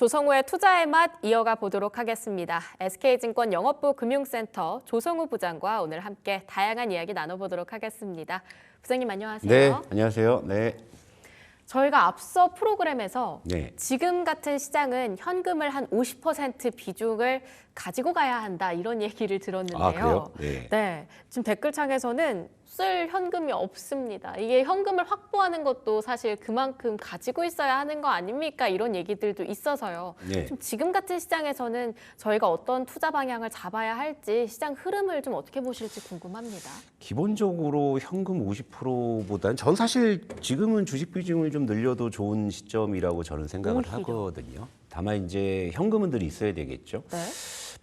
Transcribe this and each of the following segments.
조성우의 투자의 맛 이어가 보도록 하겠습니다. SK증권 영업부 금융센터 조성우 부장과 오늘 함께 다양한 이야기 나눠보도록 하겠습니다. 부장님 안녕하세요. 네, 안녕하세요. 네. 저희가 앞서 프로그램에서 네. 지금 같은 시장은 현금을 한 50% 비중을 가지고 가야 한다 이런 얘기를 들었는데요. 아, 그래요? 네. 네, 지금 댓글창에서는 쓸 현금이 없습니다. 이게 현금을 확보하는 것도 사실 그만큼 가지고 있어야 하는 거 아닙니까? 이런 얘기들도 있어서요. 네. 좀 지금 같은 시장에서는 저희가 어떤 투자 방향을 잡아야 할지 시장 흐름을 좀 어떻게 보실지 궁금합니다. 기본적으로 현금 50%보다는 전 사실 지금은 주식 비중을 좀 늘려도 좋은 시점이라고 저는 생각을 오히려. 하거든요. 다만 이제 현금은 늘 있어야 되겠죠. 네.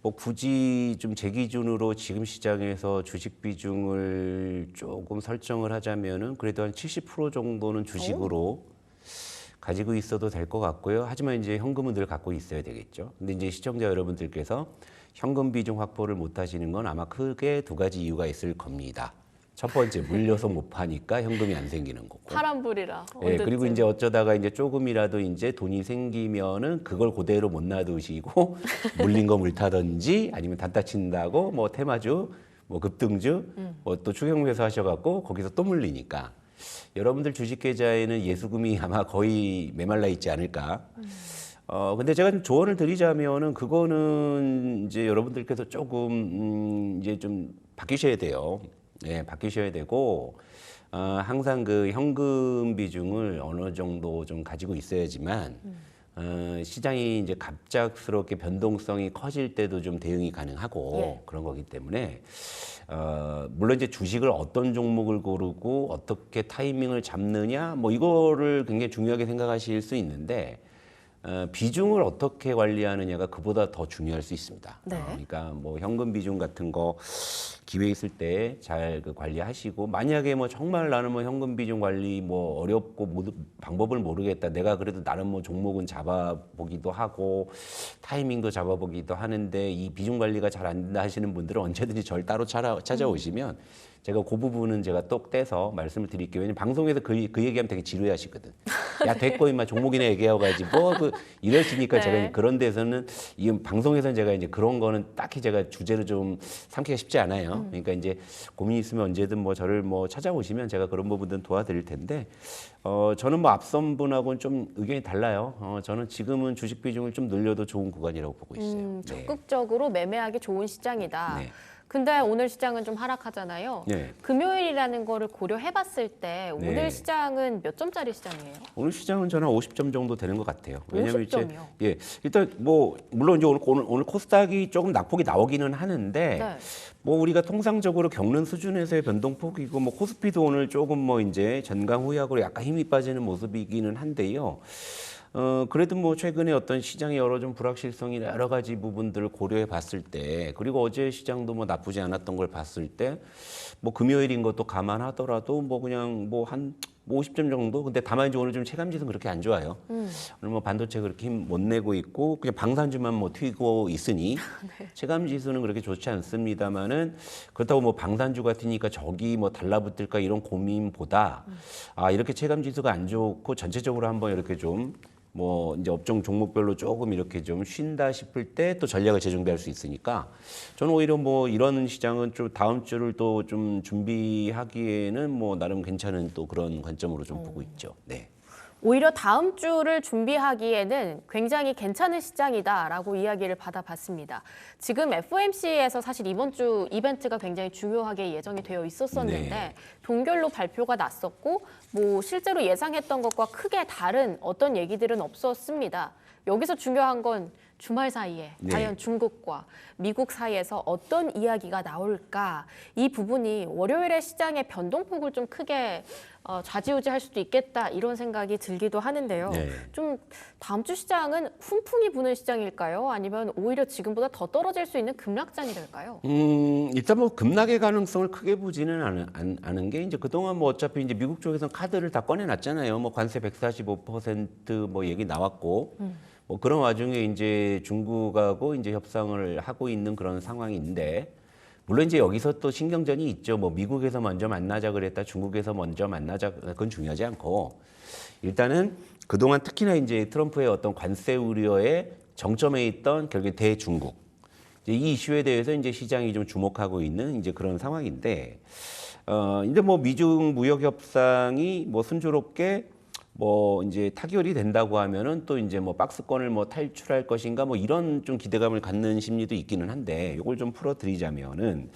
뭐 굳이 좀 제 기준으로 지금 시장에서 주식 비중을 조금 설정을 하자면은 그래도 한 70% 정도는 주식으로 가지고 있어도 될 것 같고요. 하지만 이제 현금은 늘 갖고 있어야 되겠죠. 근데 이제 시청자 여러분들께서 현금 비중 확보를 못 하시는 건 아마 크게 두 가지 이유가 있을 겁니다. 첫 번째, 물려서 못 파니까 현금이 안 생기는 거고. 파란불이라. 예, 그리고 이제 어쩌다가 이제 조금이라도 이제 돈이 생기면은 그걸 그대로 못 놔두시고 물린 거 물타든지 아니면 단타 친다고 뭐 테마주, 뭐 급등주, 뭐 또 추경회사 하셔갖고 거기서 또 물리니까 여러분들 주식 계좌에는 예수금이 아마 거의 메말라 있지 않을까. 근데 제가 좀 조언을 드리자면은 그거는 이제 여러분들께서 조금 이제 좀 바뀌셔야 돼요. 네, 바뀌셔야 되고 항상 그 현금 비중을 어느 정도 좀 가지고 있어야지만 시장이 이제 갑작스럽게 변동성이 커질 때도 좀 대응이 가능하고 예. 그런 거기 때문에 물론 이제 주식을 어떤 종목을 고르고 어떻게 타이밍을 잡느냐 뭐 이거를 굉장히 중요하게 생각하실 수 있는데 비중을 어떻게 관리하느냐가 그보다 더 중요할 수 있습니다. 네. 그러니까 뭐 현금 비중 같은 거 기회 있을 때 잘 관리하시고 만약에 뭐 정말 나는 뭐 현금 비중 관리 뭐 어렵고 방법을 모르겠다. 내가 그래도 나름 뭐 종목은 잡아보기도 하고 타이밍도 잡아보기도 하는데 이 비중 관리가 잘 안 된다 하시는 분들은 언제든지 절 따로 찾아오시면 제가 그 부분은 제가 똑 떼서 말씀을 드릴게요. 왜냐면 방송에서 그 얘기하면 되게 지루해하시거든. 야 됐고 임마 종목이나 얘기하고 가지 뭐 이러시니까 네. 제가 이제 그런 데서는 이 방송에서는 제가 이제 그런 거는 딱히 제가 주제를 좀 삼기가 쉽지 않아요. 그러니까 이제 고민 있으면 언제든 뭐 저를 뭐 찾아오시면 제가 그런 부분들은 도와드릴 텐데 저는 뭐 앞선 분하고는 좀 의견이 달라요. 저는 지금은 주식 비중을 좀 늘려도 좋은 구간이라고 보고 있어요. 네. 적극적으로 매매하기 좋은 시장이다. 네. 근데 오늘 시장은 좀 하락하잖아요. 네. 금요일이라는 거를 고려해봤을 때 오늘 네. 시장은 몇 점짜리 시장이에요? 오늘 시장은 저는 50점 정도 되는 것 같아요. 왜냐면 50점이요? 이제 예 일단 뭐 물론 이제 오늘 코스닥이 조금 낙폭이 나오기는 하는데 네. 뭐 우리가 통상적으로 겪는 수준에서의 변동폭이고 뭐 코스피도 오늘 조금 뭐 이제 전강 후약으로 약간 힘이 빠지는 모습이기는 한데요. 그래도 뭐 최근에 어떤 시장의 여러 좀 불확실성이나 여러 가지 부분들을 고려해 봤을 때 그리고 어제 시장도 뭐 나쁘지 않았던 걸 봤을 때 뭐 금요일인 것도 감안하더라도 뭐 그냥 뭐 한 50점 정도. 근데 다만 이제 오늘 좀 체감지수는 그렇게 안 좋아요. 오늘 뭐 반도체 그렇게 힘 못 내고 있고 그냥 방산주만 뭐 튀고 있으니 체감지수는 그렇게 좋지 않습니다만은 그렇다고 뭐 방산주 같으니까 저기 뭐 달라붙을까 이런 고민보다 이렇게 체감지수가 안 좋고 전체적으로 한번 이렇게 좀 뭐 이제 업종 종목별로 조금 이렇게 좀 쉰다 싶을 때 또 전략을 재정비할 수 있으니까 저는 오히려 뭐 이런 시장은 좀 다음 주를 또 좀 준비하기에는 뭐 나름 괜찮은 또 그런 관점으로 좀 보고 있죠. 네. 오히려 다음 주를 준비하기에는 굉장히 괜찮은 시장이다라고 이야기를 받아봤습니다. 지금 FOMC에서 사실 이번 주 이벤트가 굉장히 중요하게 예정이 되어 있었었는데 네. 동결로 발표가 났었고 뭐 실제로 예상했던 것과 크게 다른 어떤 얘기들은 없었습니다. 여기서 중요한 건 주말 사이에 네. 과연 중국과 미국 사이에서 어떤 이야기가 나올까 이 부분이 월요일에 시장의 변동폭을 좀 크게 좌지우지할 수도 있겠다 이런 생각이 들기도 하는데요. 네. 좀 다음 주 시장은 훈풍이 부는 시장일까요? 아니면 오히려 지금보다 더 떨어질 수 있는 급락장이 될까요? 일단 뭐 급락의 가능성을 크게 보지는 않은 게 이제 그동안 뭐 어차피 이제 미국 쪽에서는 카드를 다 꺼내놨잖아요. 뭐 관세 145%뭐 얘기 나왔고 뭐 그런 와중에 이제 중국하고 이제 협상을 하고 있는 그런 상황인데 물론 이제 여기서 또 신경전이 있죠. 뭐 미국에서 먼저 만나자 그랬다 중국에서 먼저 만나자 그건 중요하지 않고 일단은 그동안 특히나 이제 트럼프의 어떤 관세 우려의 정점에 있던 결국에 대중국 이제 이 이슈에 대해서 이제 시장이 좀 주목하고 있는 이제 그런 상황인데, 이제 뭐 미중 무역 협상이 뭐 순조롭게 뭐 이제 타결이 된다고 하면은 또 이제 뭐 박스권을 뭐 탈출할 것인가 뭐 이런 좀 기대감을 갖는 심리도 있기는 한데, 이걸 좀 풀어드리자면은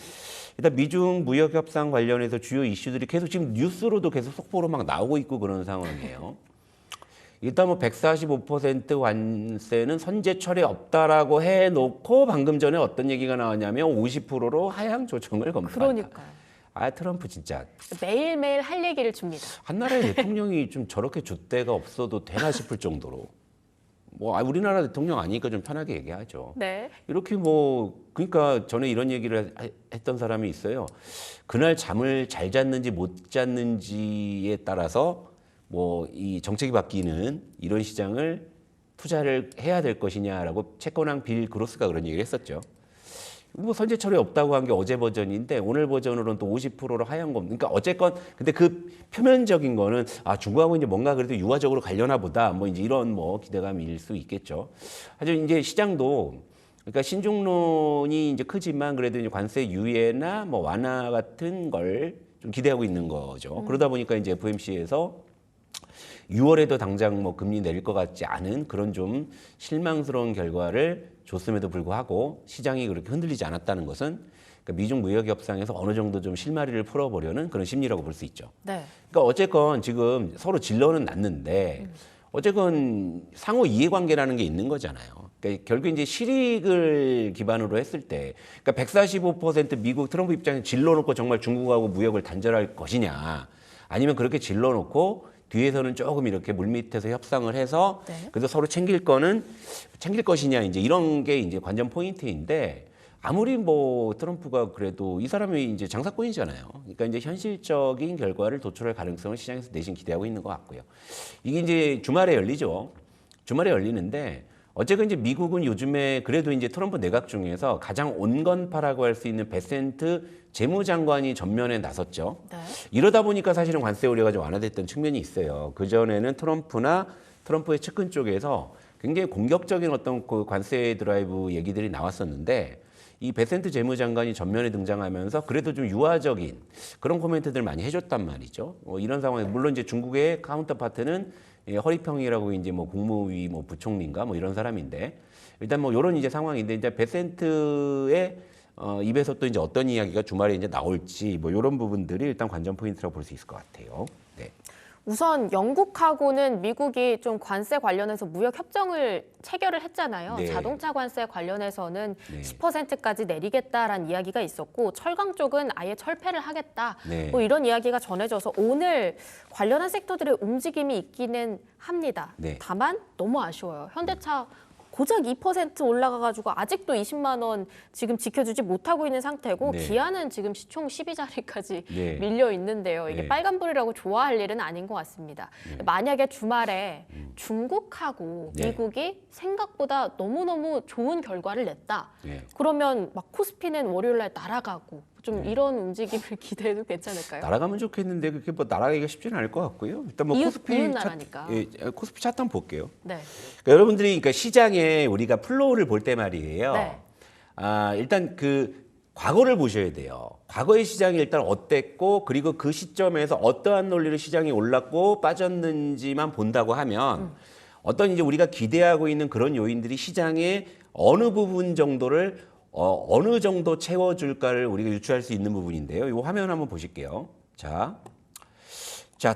일단 미중 무역 협상 관련해서 주요 이슈들이 계속 지금 뉴스로도 계속 속보로 막 나오고 있고 그런 상황이에요. 일단 뭐 145% 관세는 선제 철회 없다라고 해놓고 방금 전에 어떤 얘기가 나왔냐면 50%로 하향 조정을 검토한다. 그러니까요. 아, 트럼프 진짜 매일매일 할 얘기를 줍니다. 한 나라의 대통령이 좀 저렇게 줏대가 없어도 되나 싶을 정도로, 뭐 우리나라 대통령 아니니까 좀 편하게 얘기하죠. 네. 이렇게 뭐 그러니까 전에 이런 얘기를 했던 사람이 있어요. 그날 잠을 잘 잤는지 못 잤는지에 따라서 뭐 이 정책이 바뀌는 이런 시장을 투자를 해야 될 것이냐라고 채권왕 빌 그로스가 그런 얘기를 했었죠. 뭐 선제 철회 없다고 한 게 어제 버전인데 오늘 버전으로는 또 50%로 하향 검. 그러니까 어쨌건 근데 그 표면적인 거는 아 중국하고 이제 뭔가 그래도 유화적으로 가려나 보다. 뭐 이제 이런 뭐 기대감일 수 있겠죠. 하지만 이제 시장도 그러니까 신중론이 이제 크지만 그래도 이제 관세 유예나 뭐 완화 같은 걸 좀 기대하고 있는 거죠. 그러다 보니까 이제 FOMC에서 6월에도 당장 뭐 금리 내릴 것 같지 않은 그런 좀 실망스러운 결과를 줬음에도 불구하고 시장이 그렇게 흔들리지 않았다는 것은 그러니까 미중 무역 협상에서 어느 정도 좀 실마리를 풀어보려는 그런 심리라고 볼 수 있죠. 네. 그러니까 어쨌건 지금 서로 진로는 났는데 어쨌건 상호 이해관계라는 게 있는 거잖아요. 그러니까 결국 이제 실익을 기반으로 했을 때, 그러니까 145% 미국 트럼프 입장에서 질러놓고 정말 중국하고 무역을 단절할 것이냐, 아니면 그렇게 질러놓고 뒤에서는 조금 이렇게 물밑에서 협상을 해서 네. 그래서 서로 챙길 거는 챙길 것이냐, 이제 이런 게 이제 관전 포인트인데, 아무리 뭐 트럼프가 그래도 이 사람이 이제 장사꾼이잖아요. 그러니까 이제 현실적인 결과를 도출할 가능성을 시장에서 내심 기대하고 있는 것 같고요. 이게 이제 주말에 열리죠. 주말에 열리는데 어쨌든 이제 미국은 요즘에 그래도 이제 트럼프 내각 중에서 가장 온건파라고 할 수 있는 베센트 재무장관이 전면에 나섰죠. 네. 이러다 보니까 사실은 관세 우려가 좀 완화됐던 측면이 있어요. 그전에는 트럼프의 측근 쪽에서 굉장히 공격적인 어떤 그 관세 드라이브 얘기들이 나왔었는데 이 베센트 재무장관이 전면에 등장하면서 그래도 좀 유화적인 그런 코멘트들 많이 해줬단 말이죠. 이런 상황에 물론 이제 중국의 카운터파트는 허리평이라고 이제 뭐 국무위 뭐 부총리인가 뭐 이런 사람인데 일단 뭐 이런 이제 상황인데 이제 베센트의 입에서 또 이제 어떤 이야기가 주말에 이제 나올지 뭐 이런 부분들이 일단 관전 포인트라고 볼 수 있을 것 같아요. 네. 우선 영국하고는 미국이 좀 관세 관련해서 무역 협정을 체결을 했잖아요. 네. 자동차 관세 관련해서는 네. 10%까지 내리겠다라는 이야기가 있었고 철강 쪽은 아예 철폐를 하겠다. 네. 뭐 이런 이야기가 전해져서 오늘 관련한 섹터들의 움직임이 있기는 합니다. 네. 다만 너무 아쉬워요. 현대차 고작 2% 올라가가지고 아직도 20만 원 지금 지켜주지 못하고 있는 상태고 네. 기아는 지금 시총 12자리까지 네. 밀려 있는데요. 이게 네. 빨간불이라고 좋아할 일은 아닌 것 같습니다. 만약에 주말에 중국하고 네. 미국이 생각보다 너무너무 좋은 결과를 냈다. 네. 그러면 막 코스피는 월요일날 날아가고 좀 이런 움직임을 기대해도 괜찮을까요? 날아가면 좋겠는데 그렇게 뭐 날아가기가 쉽지는 않을 것 같고요. 일단 뭐 이웃 코스피 나라니까. 코스피 차트 한번 볼게요. 네. 그러니까 여러분들이 그러니까 시장에 우리가 플로우를 볼 때 말이에요. 네. 일단 그 과거를 보셔야 돼요. 과거의 시장이 일단 어땠고 그리고 그 시점에서 어떠한 논리로 시장이 올랐고 빠졌는지만 본다고 하면 어떤 이제 우리가 기대하고 있는 그런 요인들이 시장의 어느 부분 정도를 어느 정도 채워줄까를 우리가 유추할 수 있는 부분인데요. 이 화면 한번 보실게요. 자,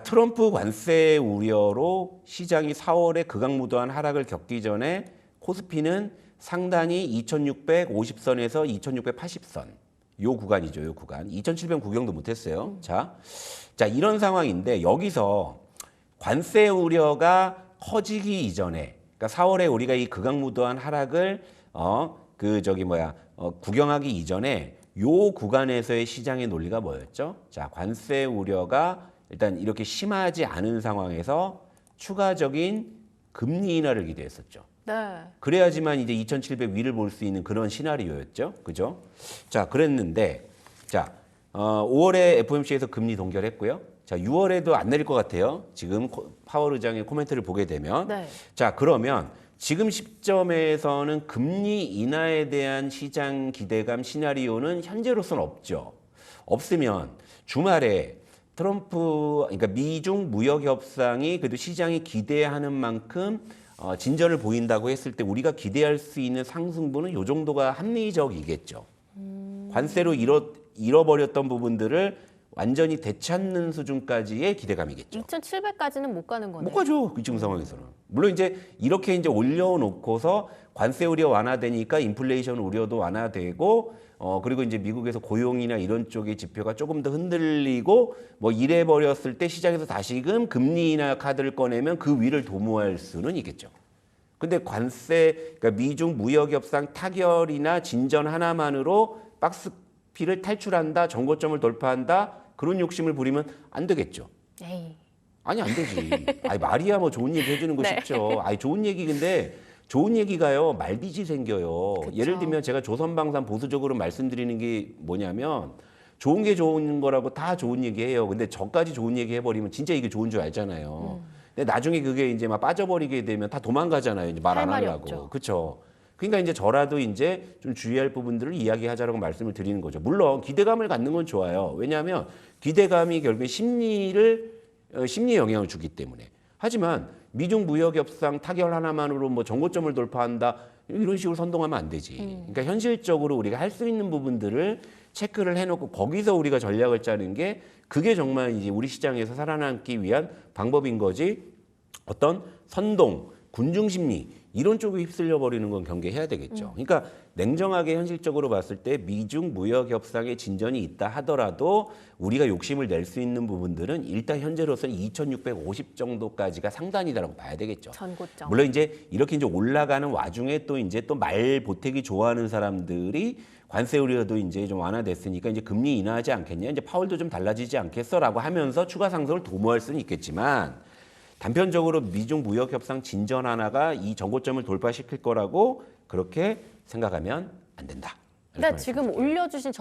트럼프 관세 우려로 시장이 4월에 극악무도한 하락을 겪기 전에 코스피는 상단이 2650선에서 2680선. 요 구간이죠, 요 구간. 2700 구경도 못했어요. 자, 이런 상황인데 여기서 관세 우려가 커지기 이전에, 그러니까 4월에 우리가 이 극악무도한 하락을 구경하기 이전에 요 구간에서의 시장의 논리가 뭐였죠? 자, 관세 우려가 일단 이렇게 심하지 않은 상황에서 추가적인 금리 인하를 기대했었죠. 네. 그래야지만 이제 2,700 위를 볼 수 있는 그런 시나리오였죠. 그죠? 자, 그랬는데, 5월에 FOMC에서 금리 동결했고요. 자, 6월에도 안 내릴 것 같아요. 지금 파월 의장의 코멘트를 보게 되면. 네. 자, 그러면 지금 시점에서는 금리 인하에 대한 시장 기대감 시나리오는 현재로서는 없죠. 없으면 주말에 트럼프, 그러니까 미중 무역 협상이 그래도 시장이 기대하는 만큼 진전을 보인다고 했을 때 우리가 기대할 수 있는 상승분은 이 정도가 합리적이겠죠. 관세로 잃어버렸던 부분들을 완전히 되찾는 수준까지의 기대감이겠죠. 2,700까지는 못 가는 거네요. 못 가죠. 지금 상황에서는. 물론 이제 이렇게 이제 올려놓고서 관세 우려 완화되니까 인플레이션 우려도 완화되고 그리고 이제 미국에서 고용이나 이런 쪽의 지표가 조금 더 흔들리고 뭐 이래 버렸을 때 시장에서 다시금 금리 인하 카드를 꺼내면 그 위를 도모할 수는 있겠죠. 근데 관세, 그러니까 미중 무역 협상 타결이나 진전 하나만으로 박스피를 탈출한다, 정고점을 돌파한다 그런 욕심을 부리면 안 되겠죠. 에이. 아니 안 되지. 아니 말이야 뭐 좋은 얘기 해주는 거 네. 쉽죠. 아니 좋은 얘기 근데 좋은 얘기가요 말빚이 생겨요. 그쵸. 예를 들면 제가 조선방산 보수적으로 말씀드리는 게 뭐냐면 좋은 게 좋은 거라고 다 좋은 얘기해요. 근데 저까지 좋은 얘기 해버리면 진짜 이게 좋은 줄 알잖아요. 근데 나중에 그게 이제 막 빠져버리게 되면 다 도망가잖아요. 이제 말 안 할 말이 하려고. 없죠. 그렇죠. 그러니까 이제 저라도 이제 좀 주의할 부분들을 이야기하자라고 말씀을 드리는 거죠. 물론 기대감을 갖는 건 좋아요. 왜냐하면 기대감이 결국에 심리에 영향을 주기 때문에. 하지만 미중 무역 협상 타결 하나만으로 뭐 정고점을 돌파한다 이런 식으로 선동하면 안 되지. 그러니까 현실적으로 우리가 할 수 있는 부분들을 체크를 해놓고 거기서 우리가 전략을 짜는 게 그게 정말 이제 우리 시장에서 살아남기 위한 방법인 거지. 어떤 선동, 군중 심리 이런 쪽에 휩쓸려 버리는 건 경계해야 되겠죠. 그러니까 냉정하게 현실적으로 봤을 때 미중 무역 협상에 진전이 있다 하더라도 우리가 욕심을 낼 수 있는 부분들은 일단 현재로서는 2,650 정도까지가 상단이다라고 봐야 되겠죠. 전고점. 물론 이제 이렇게 이제 올라가는 와중에 또 이제 또 말 보태기 좋아하는 사람들이 관세 우려도 이제 좀 완화됐으니까 이제 금리 인하하지 않겠냐, 이제 파월도 좀 달라지지 않겠어라고 하면서 추가 상승을 도모할 수는 있겠지만. 단편적으로 미중 무역 협상 진전 하나가 이 정고점을 돌파시킬 거라고 그렇게 생각하면 안 된다. 근데 지금 올려주신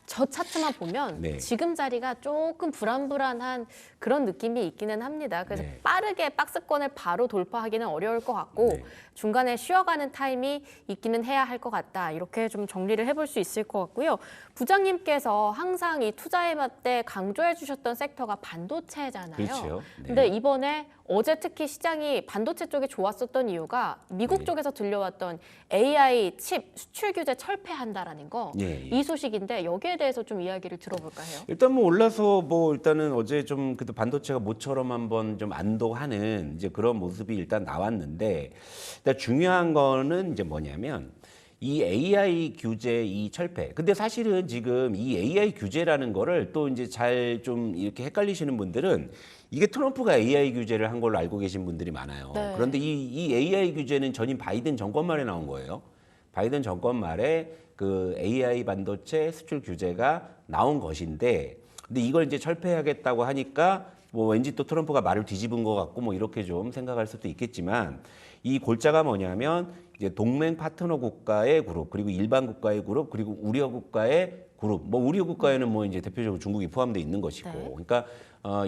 저 차트만 보면 네. 지금 자리가 조금 불안불안한 그런 느낌이 있기는 합니다. 그래서 네. 빠르게 박스권을 바로 돌파하기는 어려울 것 같고 네. 중간에 쉬어가는 타임이 있기는 해야 할 것 같다. 이렇게 좀 정리를 해볼 수 있을 것 같고요. 부장님께서 항상 이 투자에 맞대 강조해 주셨던 섹터가 반도체잖아요. 그렇죠. 네. 근데 이번에 어제 특히 시장이 반도체 쪽이 좋았었던 이유가 미국 네. 쪽에서 들려왔던 AI 칩 수출 규제 철폐한다라는 거. 예, 예. 이 소식인데 여기에 대해서 좀 이야기를 들어볼까 해요. 일단 뭐 올라서 뭐 일단은 어제 좀 그래도 반도체가 모처럼 한번 좀 안도하는 이제 그런 모습이 일단 나왔는데 일단 중요한 거는 이제 뭐냐면 이 AI 규제 이 철폐. 근데 사실은 지금 이 AI 규제라는 거를 또 이제 잘 좀 이렇게 헷갈리시는 분들은 이게 트럼프가 AI 규제를 한 걸로 알고 계신 분들이 많아요. 네. 그런데 이 AI 규제는 전임 바이든 정권 말에 나온 거예요. 바이든 정권 말에 그 AI 반도체 수출 규제가 나온 것인데, 근데 이걸 이제 철폐하겠다고 하니까 뭐 왠지 또 트럼프가 말을 뒤집은 것 같고 뭐 이렇게 좀 생각할 수도 있겠지만 이 골자가 뭐냐면 이제 동맹 파트너 국가의 그룹 그리고 일반 국가의 그룹 그리고 우려 국가의 그룹 뭐 우려 국가에는 뭐 이제 대표적으로 중국이 포함되어 있는 것이고 네. 그러니까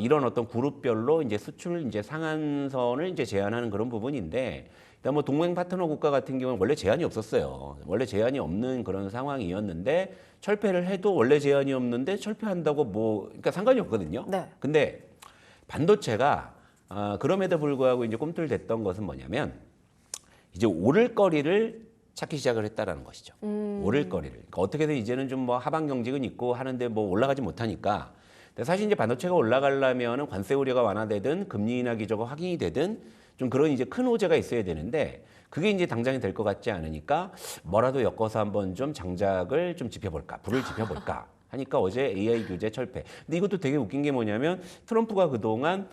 이런 어떤 그룹별로 이제 수출 이제 상한선을 이제 제한하는 그런 부분인데 일단 뭐 동맹 파트너 국가 같은 경우는 원래 제한이 없었어요. 원래 제한이 없는 그런 상황이었는데 철폐를 해도 원래 제한이 없는데 철폐한다고 뭐 그러니까 상관이 없거든요. 네. 근데 반도체가 그럼에도 불구하고 이제 꿈틀댔던 것은 뭐냐면 이제 오를 거리를 찾기 시작을 했다라는 것이죠. 오를 거리를. 그러니까 어떻게든 이제는 좀 뭐 하방 경직은 있고 하는데 뭐 올라가지 못하니까. 근데 사실 이제 반도체가 올라가려면은 관세 우려가 완화되든 금리 인하 기조가 확인이 되든 좀 그런 이제 큰 호재가 있어야 되는데 그게 이제 당장이 될 것 같지 않으니까 뭐라도 엮어서 한번 좀 장작을 좀 지펴볼까, 불을 지펴볼까 하니까 어제 AI 규제 철폐. 근데 이것도 되게 웃긴 게 뭐냐면 트럼프가 그동안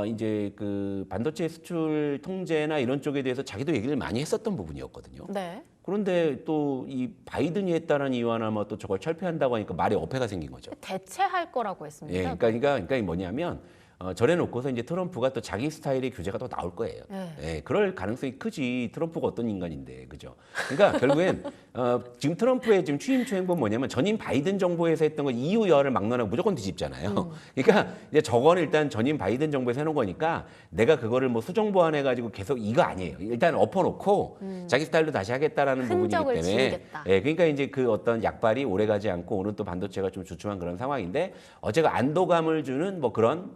이제 그 반도체 수출 통제나 이런 쪽에 대해서 자기도 얘기를 많이 했었던 부분이었거든요. 네. 그런데 또 이 바이든이 했다는 이유 하나 뭐 또 저걸 철폐한다고 하니까 말에 어폐가 생긴 거죠. 대체할 거라고 예, 했습니다. 그러니까 뭐냐면 저래 놓고서 이제 트럼프가 또 자기 스타일의 규제가 또 나올 거예요. 네. 예, 그럴 가능성이 크지. 트럼프가 어떤 인간인데, 그죠? 그러니까 결국엔 지금 트럼프의 지금 취임 초행본 뭐냐면 전임 바이든 정부에서 했던 거 이후 여하를 막론하고 무조건 뒤집잖아요. 그러니까 이제 저거는 일단 전임 바이든 정부에서 해놓은 거니까 내가 그거를 뭐 수정 보완해가지고 계속 이거 아니에요. 일단 엎어놓고 자기 스타일로 다시 하겠다라는 부분이기 흔적을 때문에. 지우겠다. 예, 그러니까 이제 그 어떤 약발이 오래가지 않고 오늘 또 반도체가 좀 주춤한 그런 상황인데 어제가 안도감을 주는 뭐 그런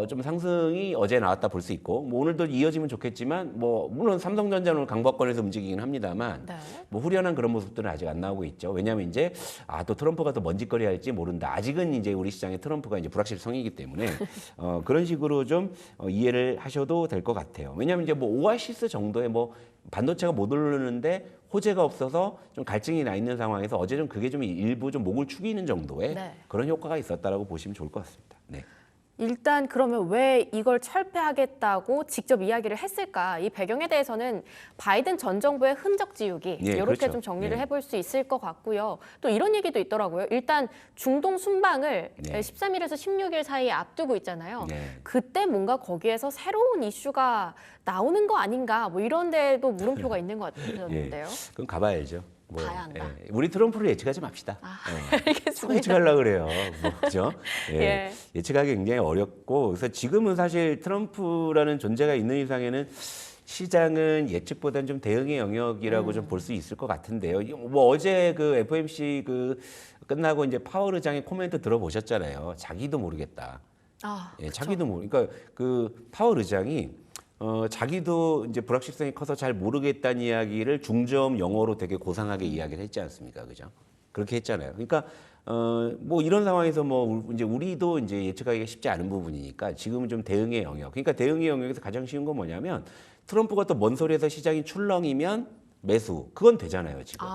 좀 상승이 어제 나왔다 볼 수 있고 뭐 오늘도 이어지면 좋겠지만 뭐 물론 삼성전자는 오늘 강보권에서 움직이긴 합니다만 네. 뭐 후련한 그런 모습들은 아직 안 나오고 있죠. 왜냐하면 이제 또 트럼프가 또 먼지거리 할지 모른다. 아직은 이제 우리 시장에 트럼프가 이제 불확실성이기 때문에 그런 식으로 좀 이해를 하셔도 될 것 같아요. 왜냐하면 이제 뭐 오아시스 정도의 뭐 반도체가 못 오르는데 호재가 없어서 좀 갈증이 나 있는 상황에서 어제 좀 그게 좀 일부 좀 목을 축이는 정도의 네. 그런 효과가 있었다라고 보시면 좋을 것 같습니다. 네. 일단 그러면 왜 이걸 철폐하겠다고 직접 이야기를 했을까? 이 배경에 대해서는 바이든 전 정부의 흔적 지우기 예, 이렇게 그렇죠. 좀 정리를 예. 해볼 수 있을 것 같고요. 또 이런 얘기도 있더라고요. 일단 중동 순방을 네. 13일에서 16일 사이에 앞두고 있잖아요. 네. 그때 뭔가 거기에서 새로운 이슈가 나오는 거 아닌가? 뭐 이런 데도 물음표가 있는 것 같은데요. 그럼 가봐야죠. 뭐, 봐야 한다. 우리 트럼프를 예측하지 맙시다. 예. 꼭 알겠습니다. 예측하려고 그래요. 뭐, 그죠? 예. 예측하기 굉장히 어렵고 그래서 지금은 사실 트럼프라는 존재가 있는 이상에는 시장은 예측보다는 좀 대응의 영역이라고 좀 볼 수 있을 것 같은데요. 뭐 어제 그 FOMC 그 끝나고 이제 파월 의장의 코멘트 들어보셨잖아요. 자기도 모르겠다. 예, 자기도 그러니까 그 파월 의장이 자기도 이제 불확실성이 커서 잘 모르겠다는 이야기를 중저음 영어로 되게 고상하게 이야기를 했지 않습니까, 그죠? 그렇게 했잖아요. 그러니까 뭐 이런 상황에서 뭐 이제 우리도 이제 예측하기가 쉽지 않은 부분이니까 지금은 좀 대응의 영역. 그러니까 대응의 영역에서 가장 쉬운 건 뭐냐면 트럼프가 또 뭔 소리에서 시장이 출렁이면 매수. 그건 되잖아요, 지금.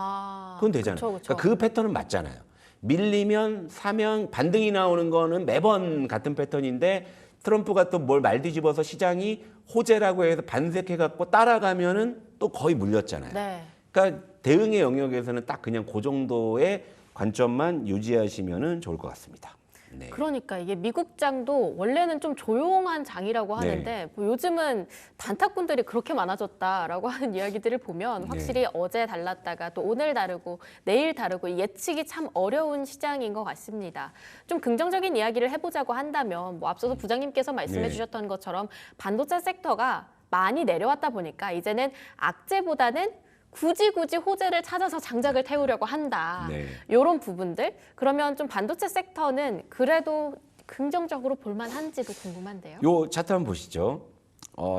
그건 되잖아요. 그쵸, 그쵸. 그러니까 그 패턴은 맞잖아요. 밀리면 사면 반등이 나오는 거는 매번 같은 패턴인데 트럼프가 또 뭘 말뒤집어서 시장이 호재라고 해서 반색해갖고 따라가면은 또 거의 물렸잖아요. 네. 그러니까 대응의 영역에서는 딱 그냥 그 정도의 관점만 유지하시면은 좋을 것 같습니다. 네. 그러니까 이게 미국장도 원래는 좀 조용한 장이라고 하는데 뭐 요즘은 단타꾼들이 그렇게 많아졌다라고 하는 이야기들을 보면 확실히 어제 달랐다가 또 오늘 다르고 내일 다르고 예측이 참 어려운 시장인 것 같습니다. 좀 긍정적인 이야기를 해보자고 한다면 뭐 앞서서 부장님께서 말씀해 네. 주셨던 주셨던 것처럼 반도체 섹터가 많이 내려왔다 보니까 이제는 악재보다는 굳이 호재를 찾아서 장작을 태우려고 한다. 네. 이런 부분들. 그러면 좀 반도체 섹터는 그래도 긍정적으로 볼만한지도 궁금한데요. 요 차트 한번 보시죠.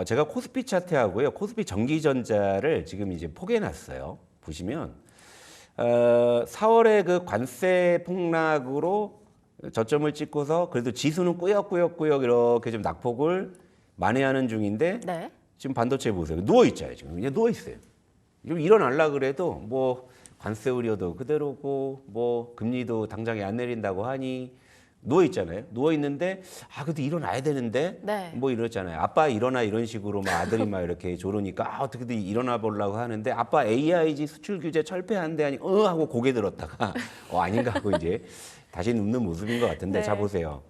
제가 코스피 차트하고요, 코스피 전기전자를 지금 이제 포개놨어요. 보시면 4월에 그 관세 폭락으로 저점을 찍고서 그래도 지수는 꾸역꾸역 이렇게 좀 낙폭을 만회하는 중인데 네. 지금 반도체 보세요. 누워 있잖아요. 지금 그냥 누워 있어요. 좀 일어나려 그래도 뭐 관세 우려도 그대로고 뭐 금리도 당장에 안 내린다고 하니 누워 있잖아요. 누워 있는데 그래도 일어나야 되는데 네. 뭐 이러잖아요. 아빠 일어나 이런 식으로 막 아들이 막 이렇게 조르니까 어떻게든 일어나 보려고 하는데 아빠 AIG 수출 규제 철폐한대 하니 하고 고개 들었다가 아닌가 하고 이제 다시 눕는 모습인 것 같은데 네. 자 보세요.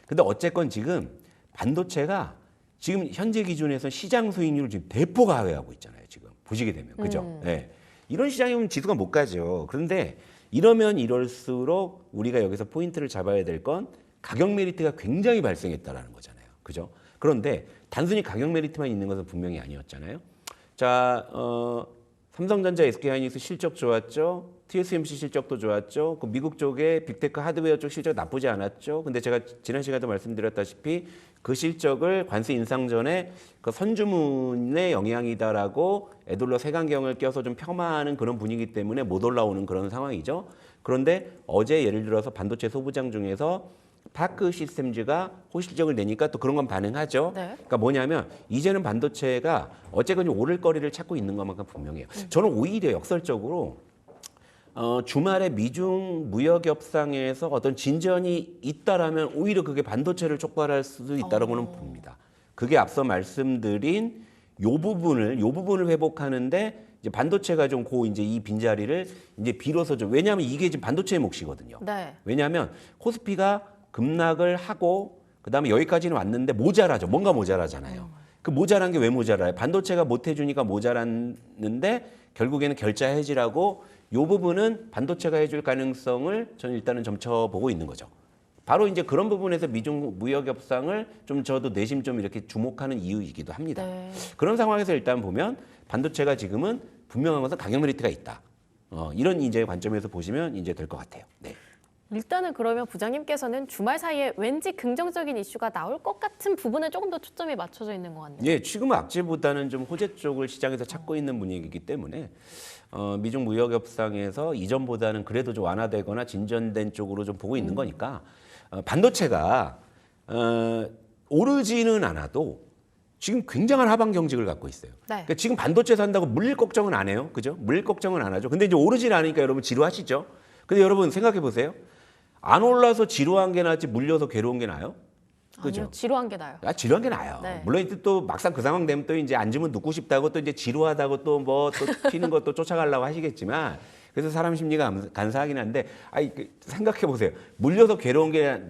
근데 어쨌건 지금 반도체가 지금 현재 기준에서 시장 수익률을 지금 대폭 하회하고 있잖아요. 지금 보시게 되면 그죠? 네. 이런 시장이면 지수가 못 가죠. 그런데 이러면 이럴수록 우리가 여기서 포인트를 잡아야 될 건 가격 메리트가 굉장히 발생했다라는 거잖아요. 그죠? 그런데 단순히 가격 메리트만 있는 것은 분명히 아니었잖아요. 자, 삼성전자, SK하이닉스 실적 좋았죠. TSMC 실적도 좋았죠. 그 미국 쪽에 빅테크 하드웨어 쪽 실적 나쁘지 않았죠. 근데 제가 지난 시간에도 말씀드렸다시피 그 실적을 관세 인상 전에 그 선주문의 영향이다라고 애둘러 색안경을 껴서 좀 폄하하는 그런 분위기 때문에 못 올라오는 그런 상황이죠. 그런데 어제 예를 들어서 반도체 소부장 중에서 파크 시스템즈가 호실적을 내니까 또 그런 건 반응하죠. 네. 그러니까 뭐냐면 이제는 반도체가 어쨌건 오를 거리를 찾고 있는 것만큼 분명해요. 저는 오히려 역설적으로 주말에 미중 무역 협상에서 어떤 진전이 있다라면 오히려 그게 반도체를 촉발할 수도 있다라고는 봅니다. 그게 앞서 말씀드린 요 부분을 회복하는데 이제 반도체가 좀 이제 이 빈자리를 이제 비로소 좀 왜냐하면 이게 지금 반도체의 몫이거든요. 네. 왜냐하면 코스피가 급락을 하고 그다음에 여기까지는 왔는데 모자라죠. 뭔가 모자라잖아요. 그 모자란 게 왜 모자라요? 반도체가 못 해주니까 모자랐는데 결국에는 결자 해지라고 이 부분은 반도체가 해줄 가능성을 저는 일단은 점쳐보고 있는 거죠. 바로 이제 그런 부분에서 미중 무역 협상을 좀 저도 내심 좀 이렇게 주목하는 이유이기도 합니다. 네. 그런 상황에서 일단 보면 반도체가 지금은 분명한 것은 가격 메리트가 있다. 이런 이제 관점에서 보시면 이제 될 것 같아요. 네. 일단은 그러면 부장님께서는 주말 사이에 왠지 긍정적인 이슈가 나올 것 같은 부분에 조금 더 초점이 맞춰져 있는 것 같네요. 예, 지금은 악재보다는 좀 호재 쪽을 시장에서 찾고 있는 분위기이기 때문에 미중 무역 협상에서 이전보다는 그래도 좀 완화되거나 진전된 쪽으로 좀 보고 있는 거니까 반도체가 오르지는 않아도 지금 굉장한 하방 경직을 갖고 있어요. 네. 그러니까 지금 반도체 산다고 물릴 걱정은 안 해요. 그죠? 물릴 걱정은 안 하죠. 근데 이제 오르지 않으니까 여러분 지루하시죠? 근데 여러분 생각해 보세요. 안 올라서 지루한 게 낫지 물려서 괴로운 게 나아요? 그죠? 아니요, 지루한 게 나요. 지루한 게 나아요. 네. 물론 이제 또 막상 그 상황 되면 또 이제 앉으면 눕고 싶다고 또 이제 지루하다고 또 뭐 또 튀는 것도 쫓아가려고 하시겠지만 그래서 사람 심리가 간사하긴 한데 생각해 보세요. 물려서 괴로운 게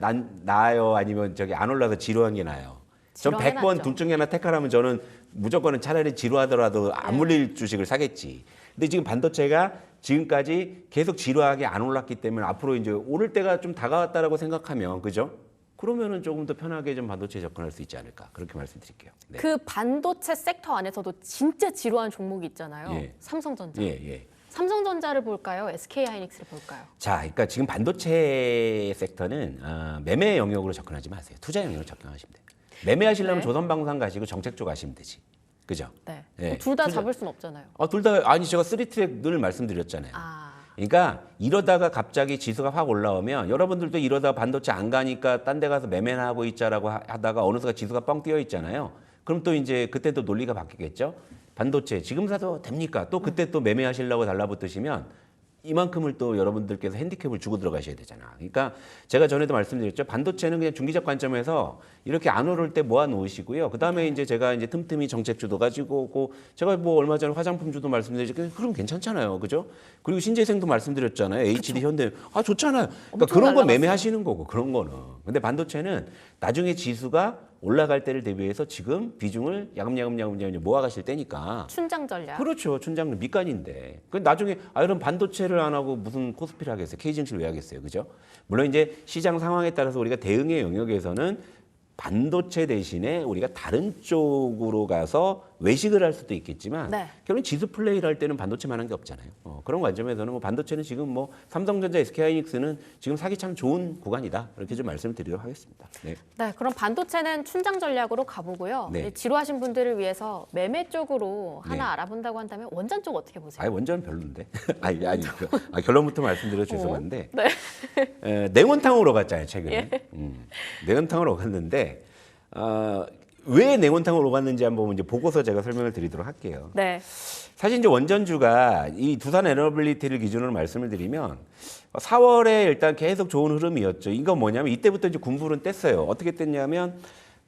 나아요? 아니면 저기 안 올라서 지루한 게 나아요? 전 지루한 게 100번 낫죠. 둘 중에 하나 택하라면 저는 무조건 차라리 지루하더라도 안 물릴 주식을 사겠지. 근데 지금 반도체가 지금까지 계속 지루하게 안 올랐기 때문에 앞으로 이제 오를 때가 좀 다가왔다라고 생각하면 그죠? 그러면은 조금 더 편하게 좀 반도체에 접근할 수 있지 않을까 그렇게 말씀드릴게요. 네. 그 반도체 섹터 안에서도 진짜 지루한 종목이 있잖아요. 예. 삼성전자. 예. 삼성전자를 볼까요? SK하이닉스를 볼까요? 자, 그러니까 지금 반도체 섹터는 매매 영역으로 접근하지 마세요. 투자 영역으로 접근하시면 돼요. 매매하시려면 네. 조선방산 가시고 정책 쪽 가시면 되지. 그죠? 네. 예. 둘 다 투자- 잡을 순 없잖아요. 둘 다 아니 제가 3트랙 늘 말씀드렸잖아요. 아, 그러니까 이러다가 갑자기 지수가 확 올라오면 여러분들도 이러다 반도체 안 가니까 딴 데 가서 매매나 하고 있자라고 하다가 어느 순간 지수가 뻥 뛰어 있잖아요. 그럼 또 이제 그때 또 논리가 바뀌겠죠. 반도체 지금 사도 됩니까? 또 그때 또 매매하시려고 달라붙으시면 이만큼을 또 여러분들께서 핸디캡을 주고 들어가셔야 되잖아. 그러니까 제가 전에도 말씀드렸죠. 반도체는 그냥 중기적 관점에서 이렇게 안 오를 때 모아 놓으시고요. 그다음에 이제 제가 이제 틈틈이 정책주도 가지고 오고 제가 뭐 얼마 전에 화장품주도 말씀드렸죠. 그럼 괜찮잖아요. 그죠? 그리고 신재생도 말씀드렸잖아요. HD 현대. 좋잖아요. 그러니까 엄청 그런 거 날라갔어요. 매매하시는 거고 그런 거는. 근데 반도체는 나중에 지수가 올라갈 때를 대비해서 지금 비중을 야금야금 모아가실 때니까 춘장 전략. 그렇죠. 춘장 밑간인데. 그 나중에 그럼 반도체를 안 하고 무슨 코스피를 하겠어요? K증시를 왜 하겠어요? 그죠? 물론 이제 시장 상황에 따라서 우리가 대응의 영역에서는 반도체 대신에 우리가 다른 쪽으로 가서 외식을 할 수도 있겠지만 네. 결국 지수 플레이를 할 때는 반도체만 한 게 없잖아요. 그런 관점에서는 뭐 반도체는 지금 뭐 삼성전자, SK하이닉스는 지금 사기 참 좋은 구간이다. 이렇게 좀 말씀을 드리도록 하겠습니다. 네. 네, 그럼 반도체는 춘장 전략으로 가보고요. 네. 지루하신 분들을 위해서 매매 쪽으로 하나 알아본다고 한다면 원전 쪽 어떻게 보세요? 원전은 별론데. 결론부터 말씀드려 죄송한데. 네. 냉온탕으로 갔잖아요 최근에. 예. 냉온탕으로 갔는데 왜 냉온탕으로 갔는지 한번 이제 보고서 제가 설명을 드리도록 할게요. 네. 사실 이제 원전주가 이 두산 에너빌리티를 기준으로 말씀을 드리면 4월에 일단 계속 좋은 흐름이었죠. 이건 뭐냐면 이때부터 이제 군불은 뗐어요. 어떻게 뗐냐면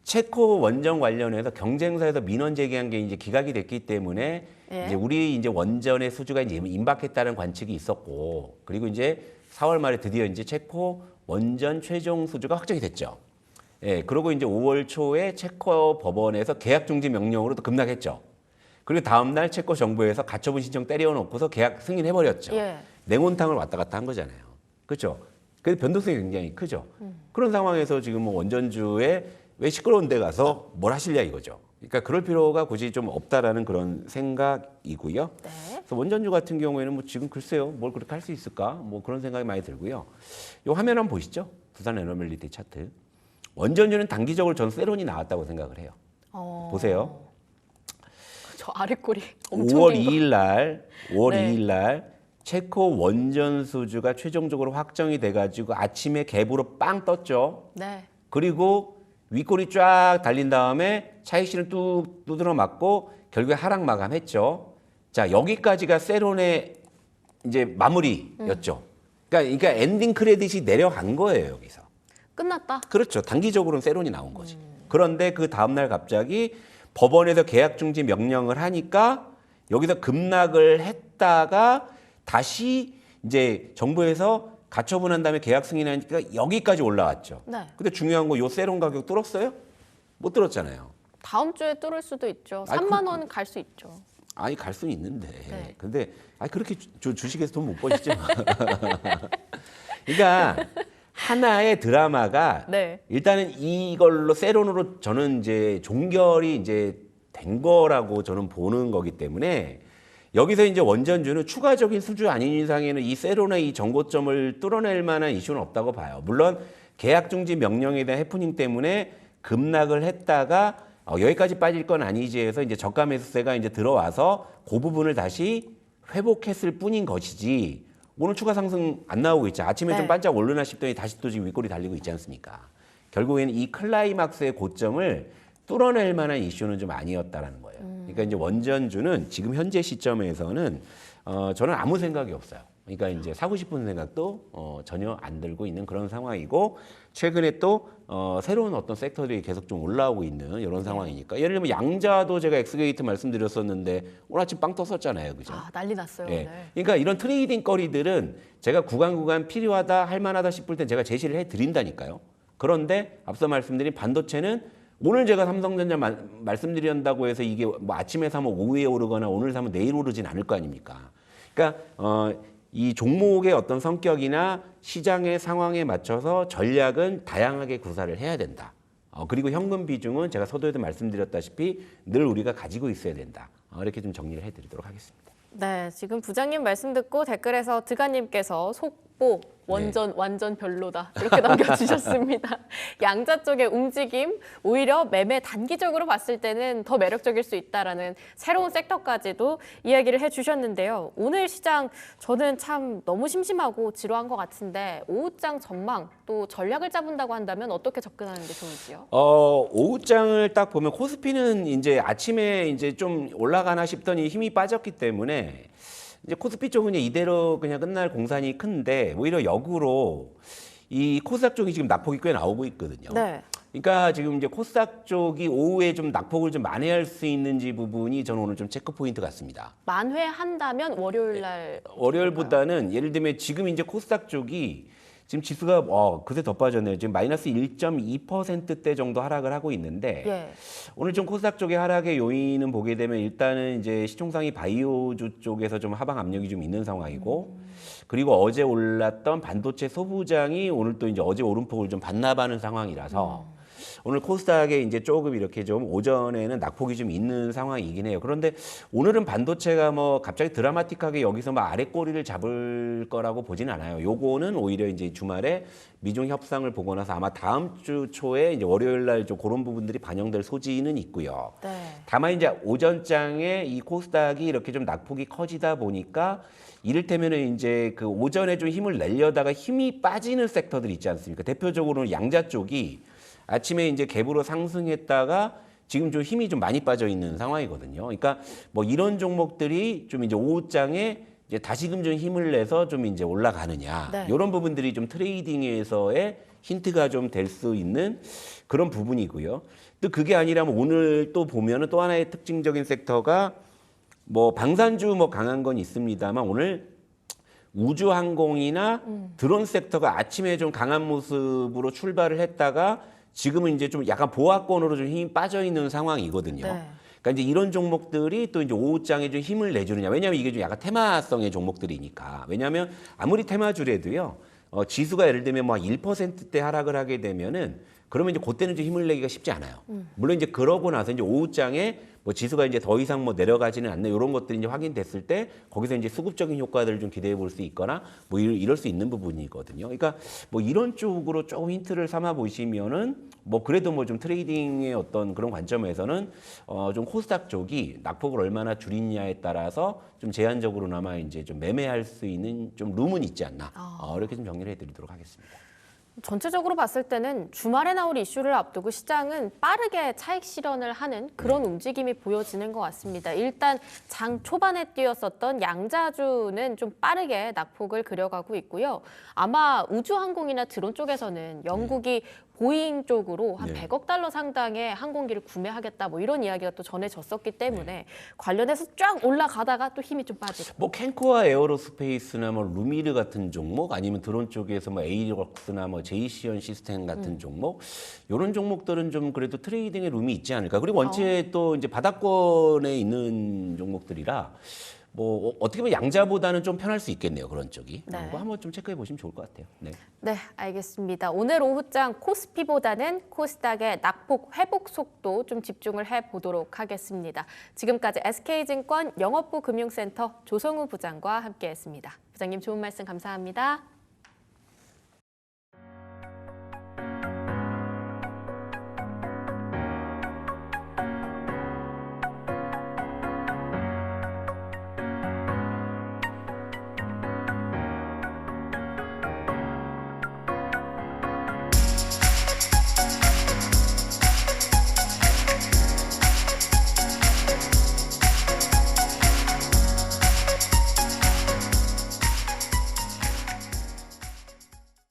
체코 원전 관련해서 경쟁사에서 민원 제기한 게 이제 기각이 됐기 때문에 예. 이제 우리 이제 원전의 수주가 이제 임박했다는 관측이 있었고 그리고 이제 4월 말에 드디어 이제 체코 원전 최종 수주가 확정이 됐죠. 예, 그리고 이제 5월 초에 체코 법원에서 계약 중지 명령으로 또 급락했죠. 그리고 다음 날 체코 정부에서 가처분 신청 때려놓고서 계약 승인해 버렸죠. 예. 냉온탕을 왔다 갔다 한 거잖아요. 그렇죠? 그래서 변동성이 굉장히 크죠. 그런 상황에서 지금 뭐 원전주에 왜 시끄러운 데 가서 뭘 하실냐 이거죠. 그러니까 그럴 필요가 굳이 좀 없다라는 그런 생각이고요. 네. 그래서 원전주 같은 경우에는 뭐 지금 글쎄요, 뭘 그렇게 할 수 있을까? 뭐 그런 생각이 많이 들고요. 이 화면 한번 보시죠. 두산 에너빌리티 차트. 원전주는 단기적으로 전 세론이 나왔다고 생각을 해요. 보세요. 저 아랫골이 엄청 5월 긴 거. 2일 날, 5월 네. 2일 날 체코 원전 수주가 최종적으로 확정이 돼가지고 아침에 갭으로 빵 떴죠. 네. 그리고 윗골이 쫙 달린 다음에 차익실은 뚝 두드러 맞고 결국에 하락 마감했죠. 자, 여기까지가 세론의 이제 마무리였죠. 그러니까 엔딩 크레딧이 내려간 거예요, 여기서. 끝났다. 그렇죠. 단기적으로는 세론이 나온 거지. 그런데 그 다음날 갑자기 법원에서 계약 중지 명령을 하니까 여기서 급락을 했다가 다시 이제 정부에서 가처분한 다음에 계약 승인하니까 여기까지 올라왔죠. 네. 근데 중요한 거 요 세론 가격 뚫었어요? 못 뚫었잖아요. 다음 주에 뚫을 수도 있죠. 아니, 3만 원 갈 수 있죠. 아니 갈 수는 있는데 네. 근데 그렇게 주식에서 돈 못 버시죠. 그러니까 하나의 드라마가 네. 일단은 이걸로 세론으로 저는 이제 종결이 이제 된 거라고 저는 보는 거기 때문에 여기서 이제 원전주는 추가적인 수주 아닌 이상에는 이 세론의 이 정고점을 뚫어낼 만한 이슈는 없다고 봐요. 물론 계약 중지 명령에 대한 해프닝 때문에 급락을 했다가 여기까지 빠질 건 아니지 해서 이제 저가 매수세가 이제 들어와서 그 부분을 다시 회복했을 뿐인 것이지 오늘 추가 상승 안 나오고 있죠. 아침에 네. 좀 반짝 오르나 싶더니 다시 또 지금 윗골이 달리고 있지 않습니까? 결국에는 이 클라이막스의 고점을 뚫어낼 만한 이슈는 좀 아니었다라는 거예요. 그러니까 이제 원전주는 지금 현재 시점에서는 저는 아무 생각이 없어요. 그러니까 이제 사고 싶은 생각도 전혀 안 들고 있는 그런 상황이고 최근에 또 새로운 어떤 섹터들이 계속 좀 올라오고 있는 이런 상황이니까 예를 들면 양자도 제가 엑스게이트 말씀드렸었는데 오늘 아침 빵 떴었잖아요, 그죠? 아, 난리 났어요. 예. 오늘. 그러니까 이런 트레이딩 거리들은 제가 구간 필요하다, 할 만하다 싶을 땐 제가 제시를 해드린다니까요. 그런데 앞서 말씀드린 반도체는 오늘 제가 삼성전자 말씀드린다고 해서 이게 뭐 아침에 사면 오후에 오르거나 오늘 사면 내일 오르진 않을 거 아닙니까? 그러니까 이 종목의 어떤 성격이나 시장의 상황에 맞춰서 전략은 다양하게 구사를 해야 된다. 그리고 현금 비중은 제가 서두에도 말씀드렸다시피 늘 우리가 가지고 있어야 된다. 이렇게 좀 정리를 해드리도록 하겠습니다. 네, 지금 부장님 말씀 듣고 댓글에서 드가님께서 속보 완전 별로다 이렇게 남겨주셨습니다. 양자 쪽의 움직임 오히려 매매 단기적으로 봤을 때는 더 매력적일 수 있다라는 새로운 섹터까지도 이야기를 해주셨는데요. 오늘 시장 저는 참 너무 심심하고 지루한 것 같은데 오후장 전망 또 전략을 짜본다고 한다면 어떻게 접근하는 게 좋을지요? 오후장을 딱 보면 코스피는 이제 아침에 이제 좀 올라가나 싶더니 힘이 빠졌기 때문에 이제 코스피 쪽은 이대로 그냥 끝날 공산이 큰데 오히려 역으로 이 코스닥 쪽이 지금 낙폭이 꽤 나오고 있거든요. 네. 그러니까 지금 이제 코스닥 쪽이 오후에 좀 낙폭을 좀 만회할 수 있는지 부분이 저는 오늘 좀 체크 포인트 같습니다. 만회한다면 월요일 날 월요일보다는 예를 들면 지금 이제 코스닥 쪽이 지금 지수가 그새 더 빠졌네요. 지금 마이너스 1.2%대 정도 하락을 하고 있는데 예. 오늘 좀 코스닥 쪽의 하락의 요인은 보게 되면 일단은 이제 시총상위 바이오주 쪽에서 좀 하방 압력이 좀 있는 상황이고 그리고 어제 올랐던 반도체 소부장이 오늘 또 이제 어제 오름폭을 좀 반납하는 상황이라서 오늘 코스닥에 이제 조금 이렇게 좀 오전에는 낙폭이 좀 있는 상황이긴 해요. 그런데 오늘은 반도체가 뭐 갑자기 드라마틱하게 여기서 막 아래 꼬리를 잡을 거라고 보진 않아요. 요거는 오히려 이제 주말에 미중 협상을 보고 나서 아마 다음 주 초에 이제 월요일 날 좀 그런 부분들이 반영될 소지는 있고요. 네. 다만 이제 오전장에 이 코스닥이 이렇게 좀 낙폭이 커지다 보니까 이를테면은 이제 그 오전에 좀 힘을 내려다가 힘이 빠지는 섹터들 있지 않습니까? 대표적으로는 양자 쪽이 아침에 이제 갭으로 상승했다가 지금 좀 힘이 좀 많이 빠져 있는 상황이거든요. 그러니까 뭐 이런 종목들이 좀 이제 오후장에 이제 다시금 좀 힘을 내서 좀 이제 올라가느냐. 네. 이런 부분들이 좀 트레이딩에서의 힌트가 좀 될 수 있는 그런 부분이고요. 또 그게 아니라면 오늘 또 보면은 또 하나의 특징적인 섹터가 뭐 방산주 뭐 강한 건 있습니다만 오늘 우주항공이나 드론 섹터가 아침에 좀 강한 모습으로 출발을 했다가 지금은 이제 좀 약간 보합권으로 좀 힘이 빠져 있는 상황이거든요. 네. 그러니까 이제 이런 종목들이 또 이제 오후장에 좀 힘을 내주느냐. 왜냐하면 이게 좀 약간 테마성의 종목들이니까. 왜냐하면 아무리 테마주래도요. 지수가 예를 들면 뭐 1%대 하락을 하게 되면은 그러면 이제 그때는 좀 힘을 내기가 쉽지 않아요. 물론 이제 그러고 나서 이제 오후장에 뭐 지수가 이제 더 이상 뭐 내려가지는 않는 이런 것들이 이제 확인됐을 때 거기서 이제 수급적인 효과들을 좀 기대해 볼 수 있거나 뭐 이럴 수 있는 부분이거든요. 그러니까 뭐 이런 쪽으로 조금 힌트를 삼아 보시면은 뭐 그래도 뭐 좀 트레이딩의 어떤 그런 관점에서는 좀 코스닥 쪽이 낙폭을 얼마나 줄이냐에 따라서 좀 제한적으로나마 이제 좀 매매할 수 있는 좀 룸은 있지 않나. 이렇게 좀 정리를 해드리도록 하겠습니다. 전체적으로 봤을 때는 주말에 나올 이슈를 앞두고 시장은 빠르게 차익 실현을 하는 그런 움직임이 보여지는 것 같습니다. 일단 장 초반에 뛰었었던 양자주는 좀 빠르게 낙폭을 그려가고 있고요. 아마 우주항공이나 드론 쪽에서는 영국이 보잉 쪽으로 한 네. 100억 달러 상당의 항공기를 구매하겠다 뭐 이런 이야기가 또 전해졌었기 때문에 관련해서 쫙 올라가다가 또 힘이 좀 빠지고. 뭐 캔코아 에어로스페이스나 뭐 루미르 같은 종목 아니면 드론 쪽에서 뭐 에이럭스나 뭐 제이시언 시스템 같은 종목 이런 종목들은 좀 그래도 트레이딩의 룸이 있지 않을까. 그리고 원체 또 이제 바닥권에 있는 종목들이라 뭐 어떻게 보면 양자보다는 좀 편할 수 있겠네요. 그런 쪽이. 네. 그거 한번 좀 체크해 보시면 좋을 것 같아요. 네. 네, 알겠습니다. 오늘 오후장 코스피보다는 코스닥의 낙폭 회복 속도 좀 집중을 해보도록 하겠습니다. 지금까지 SK증권 영업부 금융센터 조성우 부장과 함께했습니다. 부장님 좋은 말씀 감사합니다.